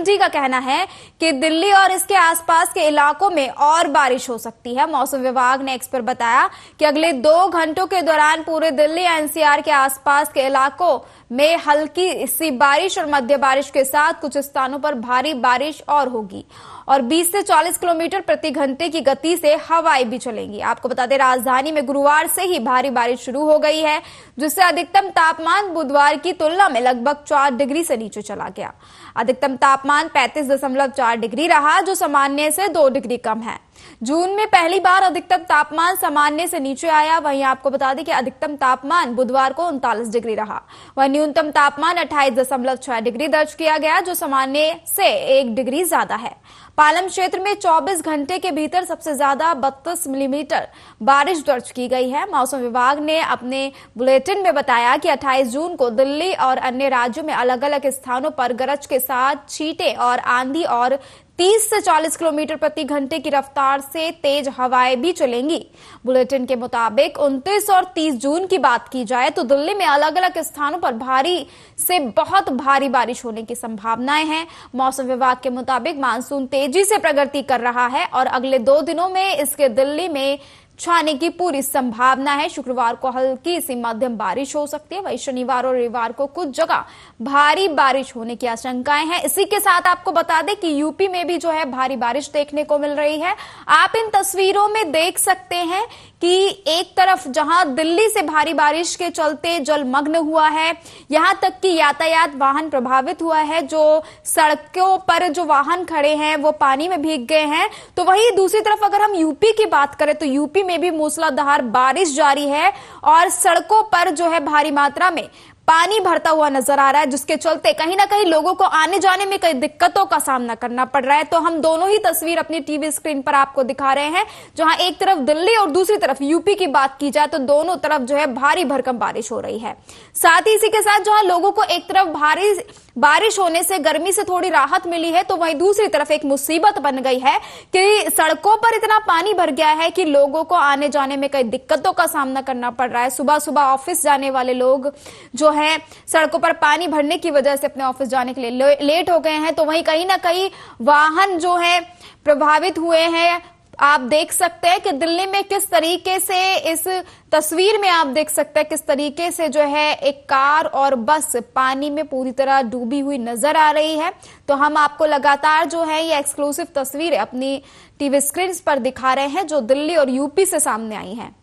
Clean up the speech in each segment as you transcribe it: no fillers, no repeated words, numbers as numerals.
IMD का कहना है कि दिल्ली और इसके आसपास के इलाकों में और बारिश हो सकती है। मौसम विभाग ने एक्स पर बताया कि अगले 2 घंटों के दौरान पूरे दिल्ली एनसीआर के आसपास के इलाकों में हल्की सी बारिश और मध्य बारिश के साथ कुछ स्थानों पर भारी बारिश और होगी और 20 से 40 किलोमीटर प्रति घंटे की गति से हवाएं भी चलेंगी। आपको बता दें, राजधानी में गुरुवार से ही भारी बारिश शुरू हो गई है, जिससे अधिकतम तापमान बुधवार की तुलना में लगभग 4 डिग्री से नीचे चला गया। अधिकतम तापमान 35.4 डिग्री रहा, जो सामान्य से 2 डिग्री कम है। जून में पहली बार अधिकतम तापमान सामान्य से नीचे आया। वहीं आपको बता दें कि अधिकतम तापमान बुधवार को 39 डिग्री रहा। वहीं न्यूनतम तापमान 28.6 डिग्री दर्ज किया गया, जो सामान्य से 1 डिग्री ज्यादा है। पालम क्षेत्र में 24 घंटे के भीतर सबसे ज्यादा 32 मिलीमीटर बारिश दर्ज की गई है। मौसम विभाग ने अपने बुलेटिन में बताया कि 28 जून को दिल्ली और अन्य राज्यों में अलग अलग स्थानों पर गरज के साथ छींटे और आंधी और 30 से 40 किलोमीटर प्रति घंटे की रफ्तार से तेज हवाएं भी चलेंगी। बुलेटिन के मुताबिक 29 और 30 जून की बात की जाए तो दिल्ली में अलग अलग स्थानों पर भारी से बहुत भारी बारिश होने की संभावनाएं हैं। मौसम विभाग के मुताबिक मानसून तेजी से प्रगति कर रहा है और अगले 2 दिनों में इसके दिल्ली में छाने की पूरी संभावना है। शुक्रवार को हल्की सी मध्यम बारिश हो सकती है। वहीं शनिवार और रविवार को कुछ जगह भारी बारिश होने की आशंकाएं हैं। इसी के साथ आपको बता दें कि यूपी में भी जो है भारी बारिश देखने को मिल रही है। आप इन तस्वीरों में देख सकते हैं कि एक तरफ जहां दिल्ली से भारी बारिश के चलते जलमग्न हुआ है, यहां तक कि यातायात वाहन प्रभावित हुआ है। जो सड़कों पर जो वाहन खड़े हैं वो पानी में भीग गए हैं। तो वहीं दूसरी तरफ अगर हम यूपी की बात करें तो यूपी में भी मूसलाधार बारिश जारी है और सड़कों पर जो है भारी मात्रा में पानी भरता हुआ नजर आ रहा है, जिसके चलते कहीं ना कहीं लोगों को आने जाने में कई दिक्कतों का सामना करना पड़ रहा है। तो हम दोनों ही तस्वीर अपनी टीवी स्क्रीन पर आपको दिखा रहे हैं, जहां एक तरफ दिल्ली और दूसरी तरफ यूपी की बात की जाए तो दोनों तरफ जो है भारी भरकम बारिश हो रही है। साथ ही इसी के साथ जहां लोगों को एक तरफ भारी बारिश होने से गर्मी से थोड़ी राहत मिली है, तो वहीं दूसरी तरफ एक मुसीबत बन गई है कि सड़कों पर इतना पानी भर गया है कि लोगों को आने जाने में कई दिक्कतों का सामना करना पड़ रहा है। सुबह सुबह ऑफिस जाने वाले लोग जो है सड़कों पर पानी भरने की वजह से अपने ऑफिस जाने के लिए लेट हो गए हैं। तो वहीं कहीं ना कहीं वाहन जो है प्रभावित हुए हैं। आप देख सकते हैं कि दिल्ली में किस तरीके से, इस तस्वीर में आप देख सकते हैं किस तरीके से जो है एक कार और बस पानी में पूरी तरह डूबी हुई नजर आ रही है। तो हम आपको लगातार जो है ये एक्सक्लूसिव तस्वीरें अपनी टीवी स्क्रीन पर दिखा रहे हैं, जो दिल्ली और यूपी से सामने आई हैं।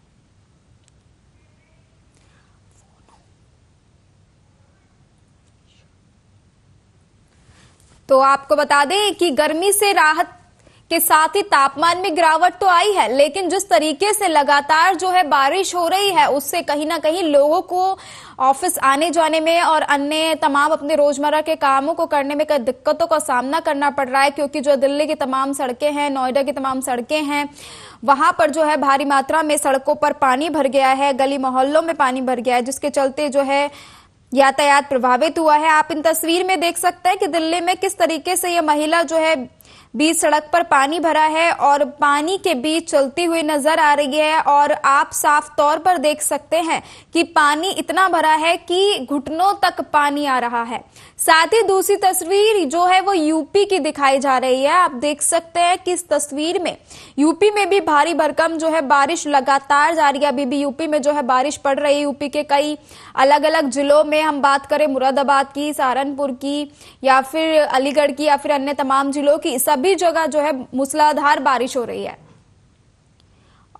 तो आपको बता दें कि गर्मी से राहत के साथ ही तापमान में गिरावट तो आई है, लेकिन जिस तरीके से लगातार जो है बारिश हो रही है उससे कहीं ना कहीं लोगों को ऑफिस आने जाने में और अन्य तमाम अपने रोजमर्रा के कामों को करने में कई दिक्कतों का सामना करना पड़ रहा है। क्योंकि जो दिल्ली की तमाम सड़कें हैं, नोएडा की तमाम सड़कें हैं, वहां पर जो है भारी मात्रा में सड़कों पर पानी भर गया है, गली मोहल्लों में पानी भर गया है, जिसके चलते जो है यातायात प्रभावित हुआ है। आप इन तस्वीर में देख सकते हैं कि दिल्ली में किस तरीके से ये महिला जो है बीच सड़क पर पानी भरा है और पानी के बीच चलती हुई नजर आ रही है। और आप साफ तौर पर देख सकते हैं कि पानी इतना भरा है कि घुटनों तक पानी आ रहा है। साथ ही दूसरी तस्वीर जो है वो यूपी की दिखाई जा रही है। आप देख सकते हैं कि इस तस्वीर में यूपी में भी भारी भरकम जो है बारिश लगातार जारी है। अभी भी यूपी में जो है बारिश पड़ रही है। यूपी के कई अलग अलग जिलों में हम बात करें, मुरादाबाद की, सहारनपुर की या फिर अलीगढ़ की या फिर अन्य तमाम जिलों की, सभी जगह जो है मूसलाधार बारिश हो रही है।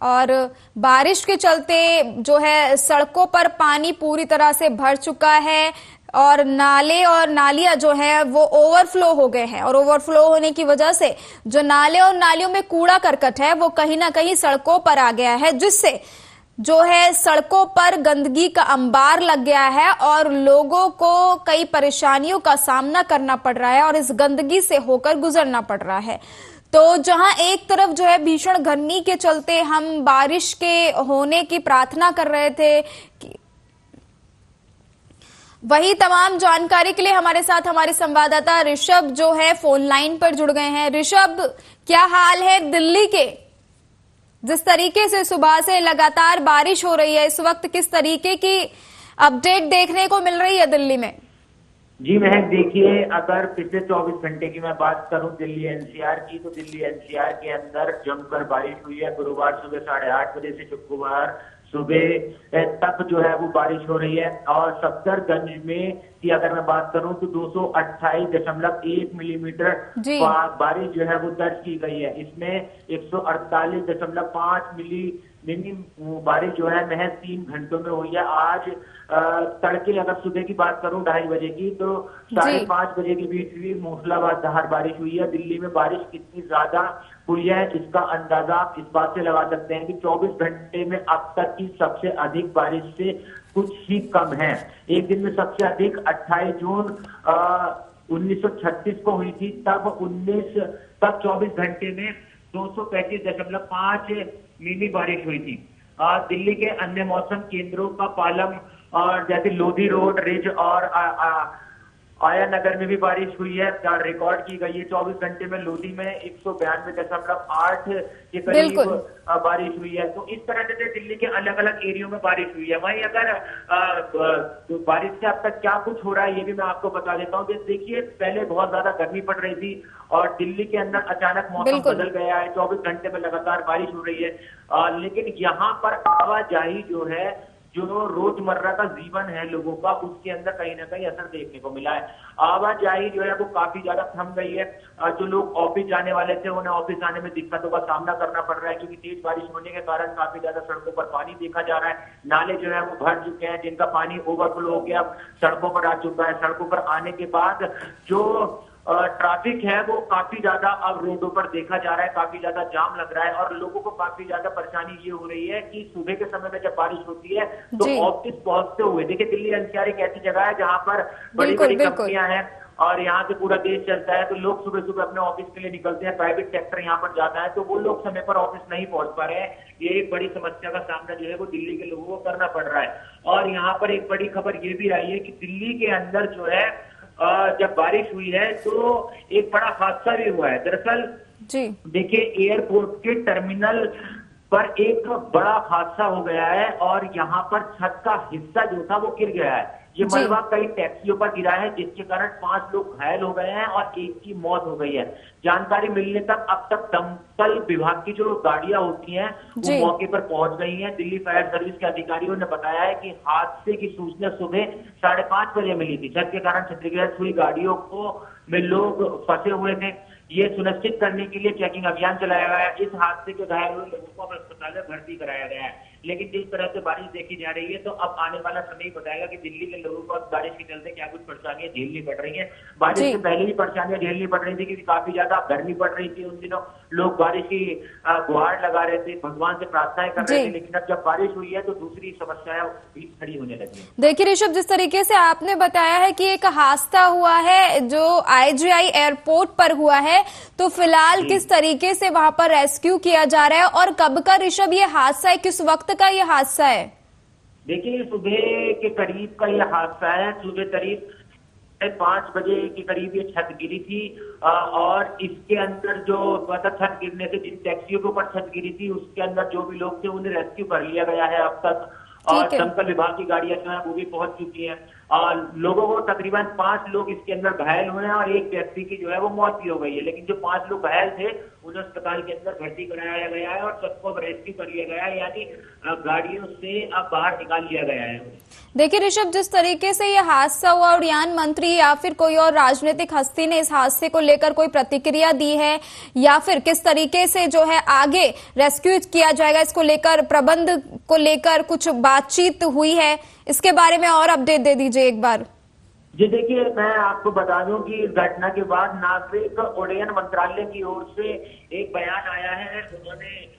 और बारिश के चलते जो है सड़कों पर पानी पूरी तरह से भर चुका है और नाले और नालियां जो है वो ओवरफ्लो हो गए हैं। और ओवरफ्लो होने की वजह से जो नाले और नालियों में कूड़ा करकट है वो कहीं ना कहीं सड़कों पर आ गया है, जिससे जो है सड़कों पर गंदगी का अंबार लग गया है और लोगों को कई परेशानियों का सामना करना पड़ रहा है और इस गंदगी से होकर गुजरना पड़ रहा है। तो जहां एक तरफ जो है भीषण गर्मी के चलते हम बारिश के होने की प्रार्थना कर रहे थे, वही तमाम जानकारी के लिए हमारे साथ हमारे संवाददाता ऋषभ जो है फोन लाइन पर जुड़ गए हैं। ऋषभ, क्या हाल है दिल्ली के? जिस तरीके से सुबह से लगातार बारिश हो रही है, इस वक्त किस तरीके की अपडेट देखने को मिल रही है दिल्ली में? जी महक, देखिए अगर पिछले 24 घंटे की मैं बात करूं दिल्ली एनसीआर की, तो दिल्ली एनसीआर के अंदर जमकर बारिश हुई है। गुरुवार सुबह 8:30 बजे से शुक्रवार सुबह तक जो है वो बारिश हो रही है। और सफदरगंज में की अगर मैं बात करूं तो 228.1 मिलीमीटर जी बारिश जो है वो दर्ज की गई है। इसमें 148.5 मिली बारिश जो है महज 3 घंटों में हुई है। आज तड़के अगर सुबह की बात करूं 2:30 बजे की, तो जी 5:30 बजे के बीच भी मूसलाधार बारिश हुई है। दिल्ली में बारिश कितनी ज्यादा हुई है इसका अंदाजा आप इस बात से लगा सकते हैं कि 24 घंटे में अब तक की सबसे अधिक बारिश से कुछ ही कम है। एक दिन में सबसे अधिक 28 जून 1936 को हुई थी। तब 24 घंटे में 235.5 मिली बारिश हुई थी। दिल्ली के अन्य मौसम केंद्रों का पालम और जैसे लोधी रोड, रिज और आया नगर में भी बारिश हुई है, रिकॉर्ड की गई है। 24 घंटे में लोधी में 192.8 के करीब बिल्कुल बारिश हुई है। तो इस तरह से दिल्ली के अलग अलग एरियो में बारिश हुई है। वहीं अगर बारिश से अब तक क्या कुछ हो रहा है ये भी मैं आपको बता देता हूँ। देखिए, पहले बहुत ज्यादा गर्मी पड़ रही थी और दिल्ली के अंदर अचानक मौसम बदल गया है। 24 घंटे में लगातार बारिश हो रही है। लेकिन यहाँ पर आवाजाही जो है, जो रोजमर्रा का जीवन है लोगों का, उसके अंदर कहीं ना कहीं असर देखने को मिला है। आवाजाही जो है वो काफी ज्यादा थम गई है। जो लोग ऑफिस जाने वाले थे उन्हें ऑफिस आने में दिक्कतों का सामना करना पड़ रहा है, क्योंकि तेज बारिश होने के कारण काफी ज्यादा सड़कों पर पानी देखा जा रहा है। नाले जो है वो भर चुके हैं, जिनका पानी ओवरफ्लो हो गया, सड़कों पर आ चुका है। सड़कों पर आने के बाद जो ट्रैफिक है वो काफी ज्यादा अब रोडों पर देखा जा रहा है, काफी ज्यादा जाम लग रहा है। और लोगों को काफी ज्यादा परेशानी ये हो रही है कि सुबह के समय में जब बारिश होती है तो जी ऑफिस पहुंचते हुए, देखिए दिल्ली एनसीआर एक ऐसी जगह है जहां पर बड़ी बिल्कुल बड़ी बिल्कुल कंपनियां हैं और यहाँ से पूरा देश चलता है। तो लोग सुबह सुबह अपने ऑफिस के लिए निकलते हैं, प्राइवेट सेक्टर यहाँ पर जाता है, तो वो लोग समय पर ऑफिस नहीं पहुंच पा रहे हैं। ये एक बड़ी समस्या का सामना जो है वो दिल्ली के लोगों को करना पड़ रहा है। और यहाँ पर एक बड़ी खबर ये भी आई है कि दिल्ली के अंदर जो है जब बारिश हुई है तो एक बड़ा हादसा भी हुआ है। दरअसल जी देखिए, एयरपोर्ट के टर्मिनल पर एक बड़ा हादसा हो गया है और यहाँ पर छत का हिस्सा जो था वो गिर गया है। ये जी मलबा कई टैक्सियों पर गिरा है, जिसके कारण 5 लोग घायल हो गए हैं और एक की मौत हो गई है। जानकारी मिलने तक अब तक दमकल विभाग की जो गाड़ियां होती हैं वो जी मौके पर पहुंच गई हैं। दिल्ली फायर सर्विस के अधिकारियों ने बताया है कि हादसे की सूचना सुबह 5:30 बजे मिली थी। छत के कारण क्षतिग्रस्त हुई गाड़ियों में लोग फंसे हुए थे। ये सुनिश्चित करने के लिए चेकिंग अभियान चलाया गया है। इस हादसे के घायल हुए लोगों को अब अस्पताल में भर्ती कराया गया है। लेकिन जिस तरह से बारिश देखी जा रही है तो अब आने वाला समय ही बताएगा कि दिल्ली के लोगों को अब बारिश के चलते क्या कुछ परेशानियां झेलनी पड़ रही हैं। बारिश जी से पहले भी परेशानियां झेलनी पड़ रही थी क्योंकि काफी ज्यादा गर्मी पड़ रही थी। उन दिनों लोग बारिश की गुहार लगा रहे थे, भगवान से प्रार्थनाएं कर रहे थे। लेकिन अब जब बारिश हुई है तो दूसरी समस्याएं भी खड़ी होने लगी है। देखिए ऋषभ, जिस तरीके से आपने बताया है कि एक हादसा हुआ है जो आईजीआई एयरपोर्ट पर हुआ है, तो फिलहाल किस तरीके से वहां पर रेस्क्यू किया जा रहा है और कब का ऋषभ ये हादसा है, किस वक्त का ये हादसा है? देखिए, सुबह के करीब का ये हादसा है। सुबह करीब 5 बजे के करीब ये छत गिरी थी और इसके अंदर जो मतलब छत गिरने से जिन टैक्सियों के ऊपर छत गिरी थी उसके अंदर जो भी लोग थे उन्हें रेस्क्यू कर लिया गया है अब तक। और दमकल विभाग की गाड़ियां जो है वो भी पहुंच चुकी हैं। और लोगों को तकरीबन 5 लोग इसके अंदर घायल हुए हैं और एक व्यक्ति की जो है वो मौत भी हो गई है। लेकिन जो 5 लोग घायल थे उन्हें अस्पताल के अंदर भर्ती कराया गया है और सबको रेस्क्यू कर लिया गया है, यानी गाड़ियों से अब बाहर निकाल लिया गया है। देखिए ऋषभ, जिस तरीके से ये हादसा हुआ, उड़ान मंत्री या फिर कोई और राजनीतिक हस्ती ने इस हादसे को लेकर कोई प्रतिक्रिया दी है या फिर किस तरीके से जो है आगे रेस्क्यू किया जाएगा, इसको लेकर प्रबंध को लेकर कुछ बातचीत हुई है? इसके बारे में और अपडेट दे दीजिए एक बार। जी देखिए, मैं आपको बता दूं कि इस घटना के बाद नागरिक उड्डयन मंत्रालय की ओर से एक बयान आया है। उन्होंने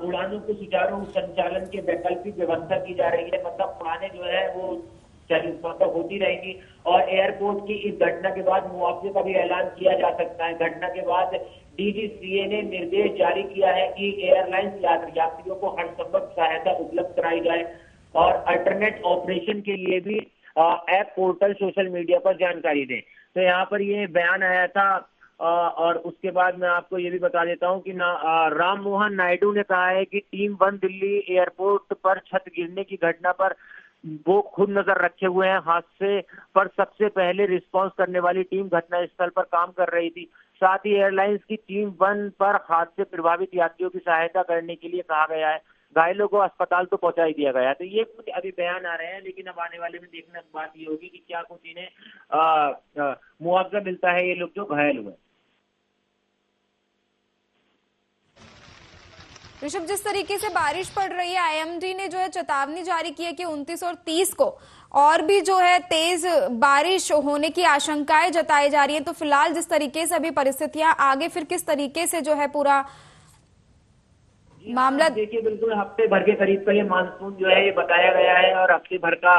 उड़ानों के सुचारू संचालन के वैकल्पिक व्यवस्था की जा रही है, मतलब उड़ानें जो है वो मतलब होती रहेगी। और एयरपोर्ट की इस घटना के बाद मुआवजे का भी ऐलान किया जा सकता है। घटना के बाद डीजीसीए ने निर्देश जारी किया है कि एयरलाइंस यात्रियों को हर संभव सहायता उपलब्ध कराई जाए और अल्टरनेट ऑपरेशन के लिए भी ऐप, पोर्टल, सोशल मीडिया पर जानकारी दें। तो यहाँ पर ये बयान आया था। और उसके बाद मैं आपको ये भी बता देता हूँ कि राम मोहन नायडू ने कहा है कि टीम 1 दिल्ली एयरपोर्ट पर छत गिरने की घटना पर वो खुद नजर रखे हुए हैं। हादसे पर सबसे पहले रिस्पांस करने वाली टीम घटनास्थल पर काम कर रही थी। साथ ही एयरलाइंस की टीम 1 पर हादसे प्रभावित यात्रियों की सहायता करने के लिए कहा गया है। घायलों को अस्पताल तो पहुंचा ही दिया गया है। तो ये कुछ अभी बयान आ रहे हैं, लेकिन अब आने वाले में देखने की बात ये होगी कि क्या कुछ इन्हें मुआवजा मिलता है, ये लोग जो घायल हुए। ऋषभ, जिस तरीके से बारिश पड़ रही है, आईएमडी ने जो है चेतावनी जारी की है कि 29 और 30 को और भी जो है तेज बारिश होने की आशंकाएं जताई जा रही है। तो फिलहाल जिस तरीके से अभी परिस्थितियां, आगे फिर किस तरीके से जो है पूरा मामला? देखिए, बिल्कुल हफ्ते भर के करीब का ये मानसून जो है ये बताया गया है, और हफ्ते भर का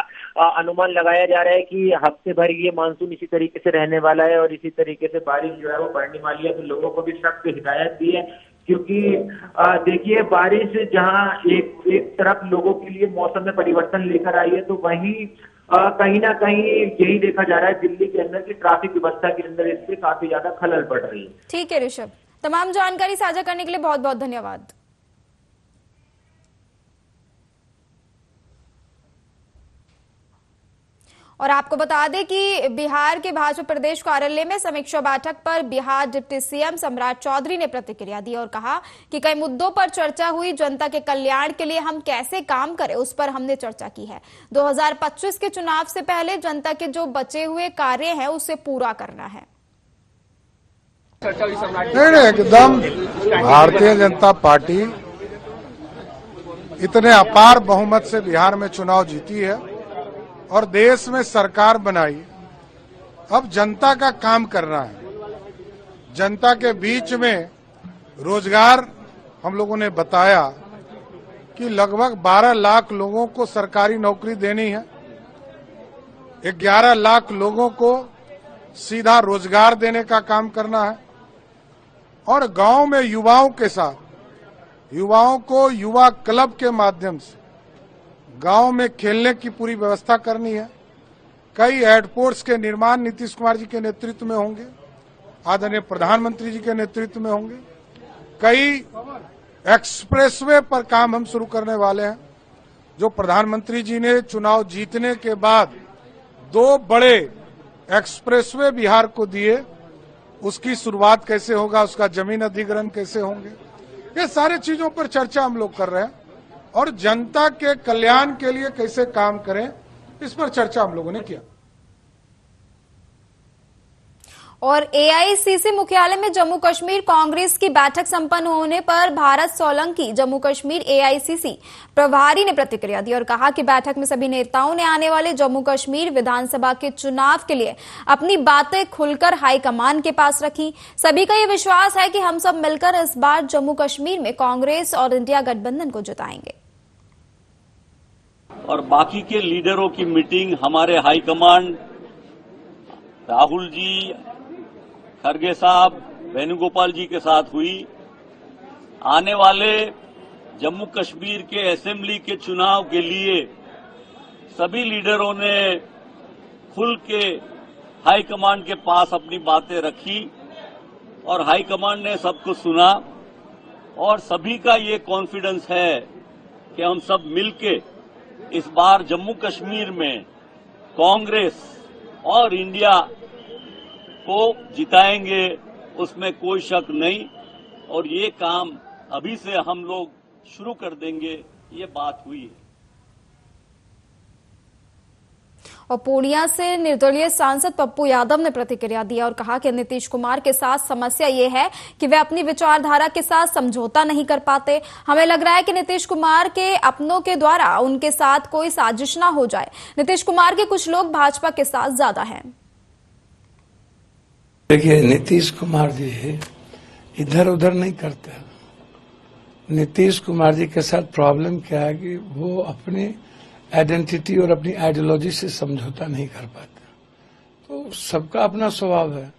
अनुमान लगाया जा रहा है कि हफ्ते भर ये मानसून इसी तरीके से रहने वाला है और इसी तरीके से बारिश जो है वो पड़ने वाली है। तो लोगों को भी सख्त हिदायत दी है, क्योंकि देखिए बारिश जहां एक तरफ लोगों के लिए मौसम में परिवर्तन लेकर आई है, तो वहीं कहीं ना कहीं यही देखा जा रहा है दिल्ली के अंदर की ट्रैफिक व्यवस्था के अंदर इससे काफी ज्यादा खलल पड़ रही है। ठीक है ऋषभ, तमाम जानकारी साझा करने के लिए बहुत बहुत धन्यवाद। और आपको बता दें कि बिहार के भाजपा प्रदेश कार्यालय में समीक्षा बैठक पर बिहार डिप्टी सीएम सम्राट चौधरी ने प्रतिक्रिया दी और कहा कि कई मुद्दों पर चर्चा हुई। जनता के कल्याण के लिए हम कैसे काम करें, उस पर हमने चर्चा की है। 2025 के चुनाव से पहले जनता के जो बचे हुए कार्य हैं उसे पूरा करना है। नहीं, एकदम भारतीय जनता पार्टी इतने अपार बहुमत से बिहार में चुनाव जीती है और देश में सरकार बनाई। अब जनता का काम करना है। जनता के बीच में रोजगार हम लोगों ने बताया कि लगभग 12 लाख लोगों को सरकारी नौकरी देनी है, 11 लाख लोगों को सीधा रोजगार देने का काम करना है, और गांव में युवाओं के साथ, युवाओं को युवा क्लब के माध्यम से गांव में खेलने की पूरी व्यवस्था करनी है। कई एयरपोर्ट्स के निर्माण नीतीश कुमार जी के नेतृत्व में होंगे, आदरणीय प्रधानमंत्री जी के नेतृत्व में होंगे। कई एक्सप्रेसवे पर काम हम शुरू करने वाले हैं। जो प्रधानमंत्री जी ने चुनाव जीतने के बाद 2 बड़े एक्सप्रेसवे बिहार को दिए, उसकी शुरुआत कैसे होगा, उसका जमीन अधिग्रहण कैसे होंगे, ये सारी चीजों पर चर्चा हम लोग कर रहे हैं। और जनता के कल्याण के लिए कैसे काम करें, इस पर चर्चा हम लोगों ने किया। और एआईसीसी मुख्यालय में जम्मू कश्मीर कांग्रेस की बैठक संपन्न होने पर भारत सोलंकी जम्मू कश्मीर एआईसीसी प्रभारी ने प्रतिक्रिया दी और कहा कि बैठक में सभी नेताओं ने आने वाले जम्मू कश्मीर विधानसभा के चुनाव के लिए अपनी बातें खुलकर हाईकमान के पास रखी। सभी का ये विश्वास है कि हम सब मिलकर इस बार जम्मू कश्मीर में कांग्रेस और इंडिया गठबंधन को जिताएंगे। और बाकी के लीडरों की मीटिंग हमारे हाईकमांड राहुल जी, खरगे साहब, वेणुगोपाल जी के साथ हुई। आने वाले जम्मू कश्मीर के असेंबली के चुनाव के लिए सभी लीडरों ने खुल के हाईकमांड के पास अपनी बातें रखी और हाईकमांड ने सबको सुना। और सभी का ये कॉन्फिडेंस है कि हम सब मिलके इस बार जम्मू कश्मीर में कांग्रेस और इंडिया को जिताएंगे, उसमें कोई शक नहीं। और ये काम अभी से हम लोग शुरू कर देंगे, ये बात हुई है। और पूर्णिया से निर्दलीय सांसद पप्पू यादव ने प्रतिक्रिया दी और कहा कि नीतीश कुमार के साथ समस्या ये है कि वे अपनी विचारधारा के साथ समझौता नहीं कर पाते। हमें लग रहा है कि नीतीश कुमार के अपनों के द्वारा उनके साथ कोई साजिश ना हो जाए। नीतीश कुमार के कुछ लोग भाजपा के साथ ज्यादा हैं। देखिए, नीतीश कुमार जी इधर उधर नहीं करते। नीतीश कुमार जी के साथ प्रॉब्लम क्या है कि वो अपनी आइडेंटिटी और अपनी आइडियोलॉजी से समझौता नहीं कर पाते। तो सबका अपना स्वभाव है।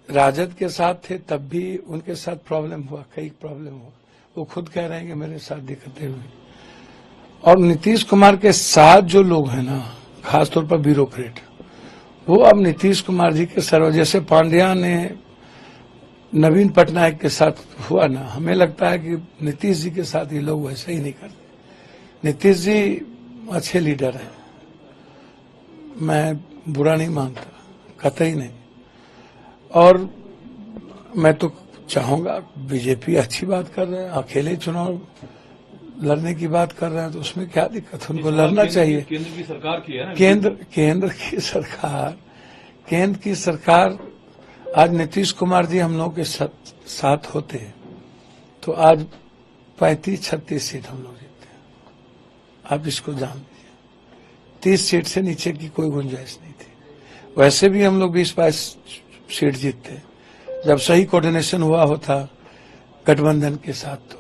राजद के साथ थे तब भी उनके साथ प्रॉब्लम हुआ, कई प्रॉब्लम हुआ। वो खुद कह रहे हैं कि मेरे साथ दिक्कतें हुई। और नीतीश कुमार के साथ जो लोग हैं ना, खासतौर पर ब्यूरोक्रेट, वो अब नीतीश कुमार जी के सर्व, जैसे पांड्या ने नवीन पटनायक के साथ हुआ ना, हमें लगता है कि नीतीश जी के साथ ये लोग वैसे ही नहीं करते। नीतीश जी अच्छे लीडर हैं, मैं बुरा नहीं मानता, कतई नहीं। और मैं तो चाहूंगा, बीजेपी अच्छी बात कर रहे हैं, अकेले चुनाव लड़ने की बात कर रहे हैं, तो उसमें क्या दिक्कत है? उनको लड़ना चाहिए। केंद्र की सरकार की है ना, केंद्र की सरकार आज नीतीश कुमार जी हम लोग के साथ होते हैं तो आज 35-36 सीट हम लोग जीतते हैं। आप इसको जान लीजिए, 30 सीट से नीचे की कोई गुंजाइश नहीं थी। वैसे भी हम लोग 20-22 सीट जीतते जब सही कोऑर्डिनेशन हुआ होता गठबंधन के साथ।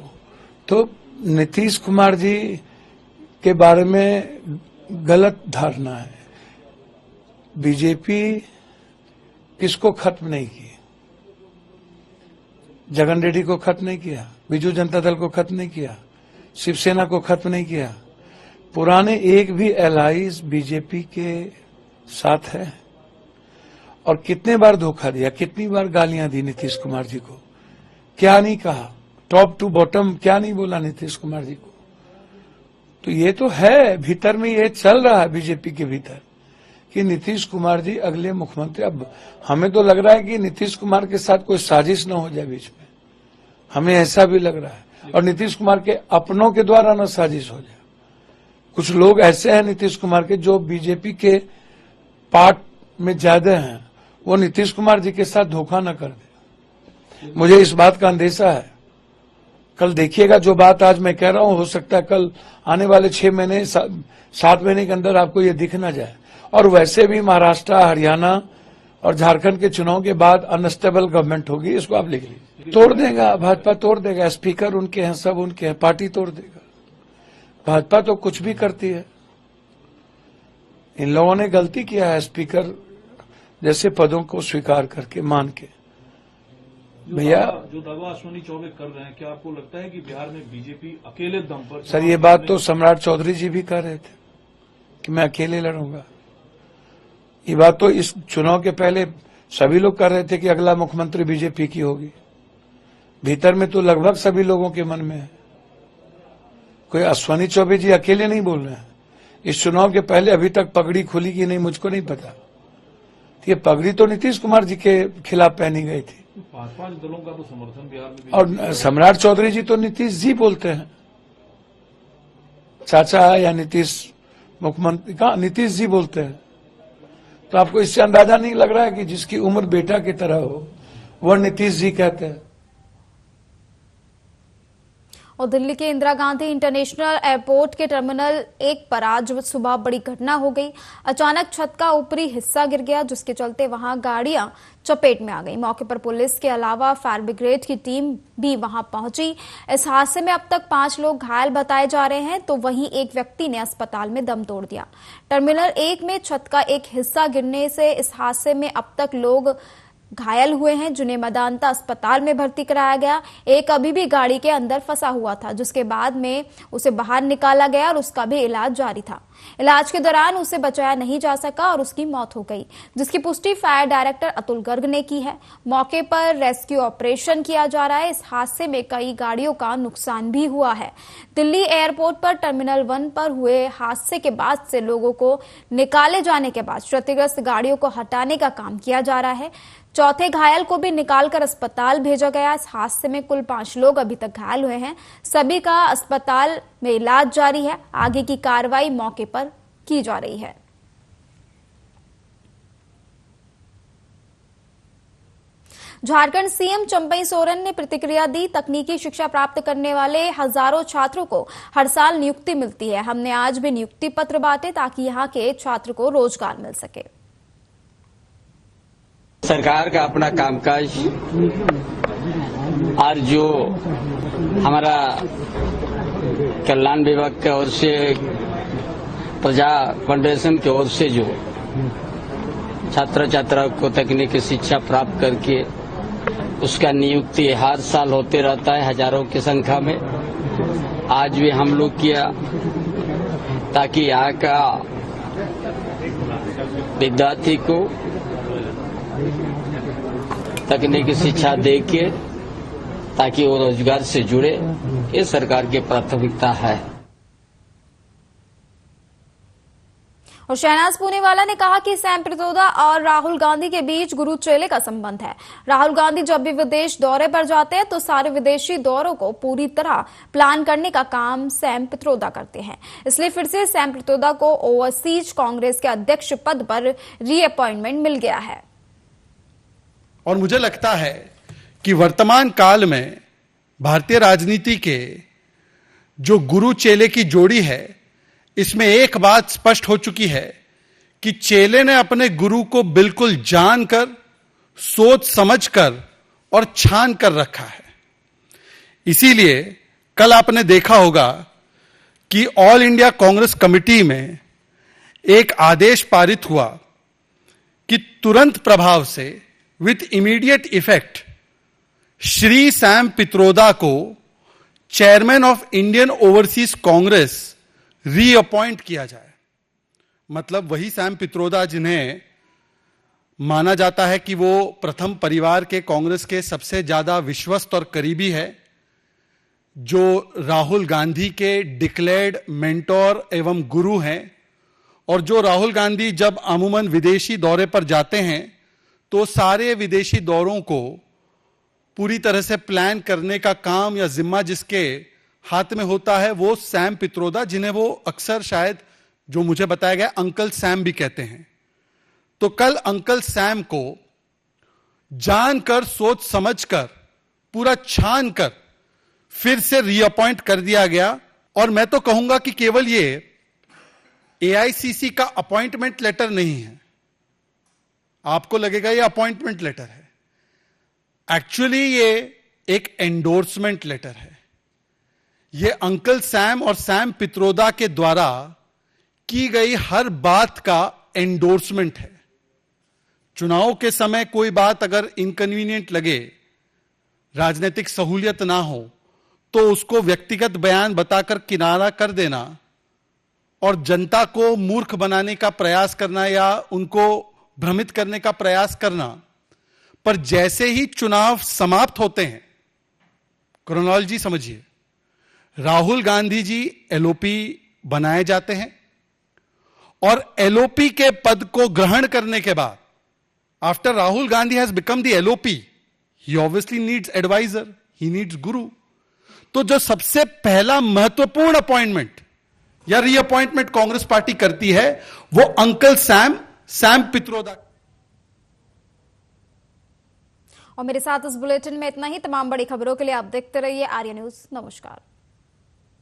तो नीतीश कुमार जी के बारे में गलत धारणा है। बीजेपी किसको खत्म नहीं की? जगन रेड्डी को खत्म नहीं किया, बीजू जनता दल को खत्म नहीं किया, शिवसेना को खत्म नहीं किया। पुराने एक भी एलाइज बीजेपी के साथ है। और कितने बार धोखा दिया, कितनी बार गालियां दी नीतीश कुमार जी को, क्या नहीं कहा, टॉप टू बॉटम क्या नहीं बोला नीतीश कुमार जी को। तो ये तो है, भीतर में ये चल रहा है बीजेपी के भीतर कि नीतीश कुमार जी अगले मुख्यमंत्री। अब हमें तो लग रहा है कि नीतीश कुमार के साथ कोई साजिश न हो जाए बीच में, हमें ऐसा भी लग रहा है। और नीतीश कुमार के अपनों के द्वारा न साजिश हो जाए। कुछ लोग ऐसे हैं नीतीश कुमार के जो बीजेपी के पार्ट में ज्यादा हैं, वो नीतीश कुमार जी के साथ धोखा न कर दे। मुझे इस बात का अंदेशा है। कल देखिएगा, जो बात आज मैं कह रहा हूं, हो सकता है कल आने वाले 6 महीने 7 महीने के अंदर आपको ये दिख ना जाए। और वैसे भी महाराष्ट्र, हरियाणा और झारखंड के चुनाव के बाद अनस्टेबल गवर्नमेंट होगी, इसको आप लिख लीजिए। तोड़ देगा भाजपा, तोड़ देगा। स्पीकर उनके हैं, सब उनके हैं, पार्टी तोड़ देगा। भाजपा तो कुछ भी करती है। इन लोगों ने गलती किया है स्पीकर जैसे पदों को स्वीकार करके, मान के। भैया जो दावा अश्विनी चौबे कर रहे हैं, क्या आपको लगता है कि बिहार में बीजेपी अकेले दम पर? सर, ये बात तो सम्राट चौधरी जी भी कह रहे थे कि मैं अकेले लड़ूंगा। ये बात तो इस चुनाव के पहले सभी लोग कह रहे थे कि अगला मुख्यमंत्री बीजेपी की होगी। भीतर में तो लगभग सभी लोगों के मन में है। कोई अश्विनी चौबे जी अकेले नहीं बोल रहे हैं। इस चुनाव के पहले अभी तक पगड़ी खुली कि नहीं मुझको नहीं पता। ये पगड़ी तो नीतीश कुमार जी के खिलाफ पहनी गई थी। 5 दलों का तो समर्थन बिहार में। और सम्राट चौधरी जी तो नीतीश जी बोलते हैं, चाचा या नीतीश मुख्यमंत्री का नीतीश जी बोलते हैं। तो आपको इससे अंदाजा नहीं लग रहा है कि जिसकी उम्र बेटा की तरह हो वह नीतीश जी कहते हैं। और दिल्ली के इंदिरा गांधी इंटरनेशनल एयरपोर्ट के टर्मिनल 1 पर आज सुबह बड़ी घटना हो गई। अचानक छत का ऊपरी हिस्सा गिर गया, जिसके चलते वहां गाड़ियां चपेट में आ गई। मौके पर पुलिस के अलावा फायर ब्रिगेड की टीम भी वहां पहुंची। इस हादसे में अब तक 5 लोग घायल बताए जा रहे हैं, तो वहीं एक व्यक्ति ने अस्पताल में दम तोड़ दिया। टर्मिनल 1 में छत का एक हिस्सा गिरने से इस हादसे में अब तक लोग घायल हुए हैं, जिन्हें मेदांता अस्पताल में भर्ती कराया गया। एक अभी भी गाड़ी के अंदर फंसा हुआ था, जिसके बाद में उसे बाहर निकाला गया और उसका भी इलाज जारी था। इलाज के दौरान उसे बचाया नहीं जा सका और उसकी मौत हो गई, जिसकी पुष्टि फायर डायरेक्टर अतुल गर्ग ने की है। मौके पर रेस्क्यू ऑपरेशन किया जा रहा है। इस हादसे में कई गाड़ियों का नुकसान भी हुआ है। दिल्ली एयरपोर्ट पर टर्मिनल 1 पर हुए हादसे के बाद से लोगों को निकाले जाने के बाद क्षतिग्रस्त गाड़ियों को हटाने का काम किया जा रहा है। चौथे घायल को भी निकालकर अस्पताल भेजा गया। इस हादसे में कुल 5 लोग अभी तक घायल हुए हैं। सभी का अस्पताल में इलाज जारी है। आगे की कार्रवाई मौके पर की जा रही है। झारखंड सीएम चंपई सोरेन ने प्रतिक्रिया दी। तकनीकी शिक्षा प्राप्त करने वाले हजारों छात्रों को हर साल नियुक्ति मिलती है। हमने आज भी नियुक्ति पत्र बांटे ताकि यहाँ के छात्र को रोजगार मिल सके। सरकार का अपना कामकाज और जो हमारा कल्याण विभाग की ओर से प्रजा फाउंडेशन की ओर से जो छात्र छात्रा को तकनीकी शिक्षा प्राप्त करके उसका नियुक्ति हर साल होते रहता है हजारों की संख्या में। आज भी हम लोग किया ताकि यहाँ का विद्यार्थी को तकनीकी शिक्षा देके ताकि वो रोजगार से जुड़े, ये सरकार की प्राथमिकता है। और शहनाज पूनीवाला ने कहा कि सैम पित्रोदा और राहुल गांधी के बीच गुरु चेले का संबंध है। राहुल गांधी जब भी विदेश दौरे पर जाते हैं तो सारे विदेशी दौरों को पूरी तरह प्लान करने का काम सैम पित्रोदा करते हैं। इसलिए फिर से सैम पित्रोदा को ओवरसीज कांग्रेस के अध्यक्ष पद पर रीअपॉइंटमेंट मिल गया है। और मुझे लगता है कि वर्तमान काल में भारतीय राजनीति के जो गुरु चेले की जोड़ी है, इसमें एक बात स्पष्ट हो चुकी है कि चेले ने अपने गुरु को बिल्कुल जानकर, सोच समझकर और छान कर रखा है। इसीलिए कल आपने देखा होगा कि ऑल इंडिया कांग्रेस कमेटी में एक आदेश पारित हुआ कि तुरंत प्रभाव से with immediate effect Shri Sam Pitroda को chairman of Indian Overseas Congress reappoint किया जाए। मतलब वही सैम पित्रोदा जिन्हें माना जाता है कि वो प्रथम परिवार के कांग्रेस के सबसे ज्यादा विश्वस्त और करीबी है, जो राहुल गांधी के डिक्लेयर्ड मेंटोर एवं गुरु हैं, और जो राहुल गांधी जब अमूमन विदेशी दौरे पर जाते हैं तो सारे विदेशी दौरों को पूरी तरह से प्लान करने का काम या जिम्मा जिसके हाथ में होता है वो सैम पित्रोदा, जिन्हें वो अक्सर शायद जो मुझे बताया गया अंकल सैम भी कहते हैं। तो कल अंकल सैम को जानकर, सोच समझकर, पूरा छान कर फिर से रीअपॉइंट कर दिया गया। और मैं तो कहूंगा कि केवल ये एआईसीसी का अपॉइंटमेंट लेटर नहीं है। आपको लगेगा ये अपॉइंटमेंट लेटर है, एक्चुअली ये एक एंडोर्समेंट लेटर है। ये अंकल सैम और सैम पित्रोदा के द्वारा की गई हर बात का एंडोर्समेंट है। चुनाव के समय कोई बात अगर इनकन्वीनियंट लगे, राजनीतिक सहूलियत ना हो, तो उसको व्यक्तिगत बयान बताकर किनारा कर देना और जनता को मूर्ख बनाने का प्रयास करना या उनको भ्रमित करने का प्रयास करना। पर जैसे ही चुनाव समाप्त होते हैं, क्रोनोलॉजी समझिए, राहुल गांधी जी एलओपी बनाए जाते हैं और एलओपी के पद को ग्रहण करने के बाद, after Rahul Gandhi has become the LOP, he obviously needs adviser, he needs guru. तो जो सबसे पहला महत्वपूर्ण अपॉइंटमेंट या रीअपॉइंटमेंट कांग्रेस पार्टी करती है वो अंकल सैम पित्रोदा। और मेरे साथ इस बुलेटिन में इतना ही। तमाम बड़ी खबरों के लिए आप देखते रहिए आर्या न्यूज। नमस्कार।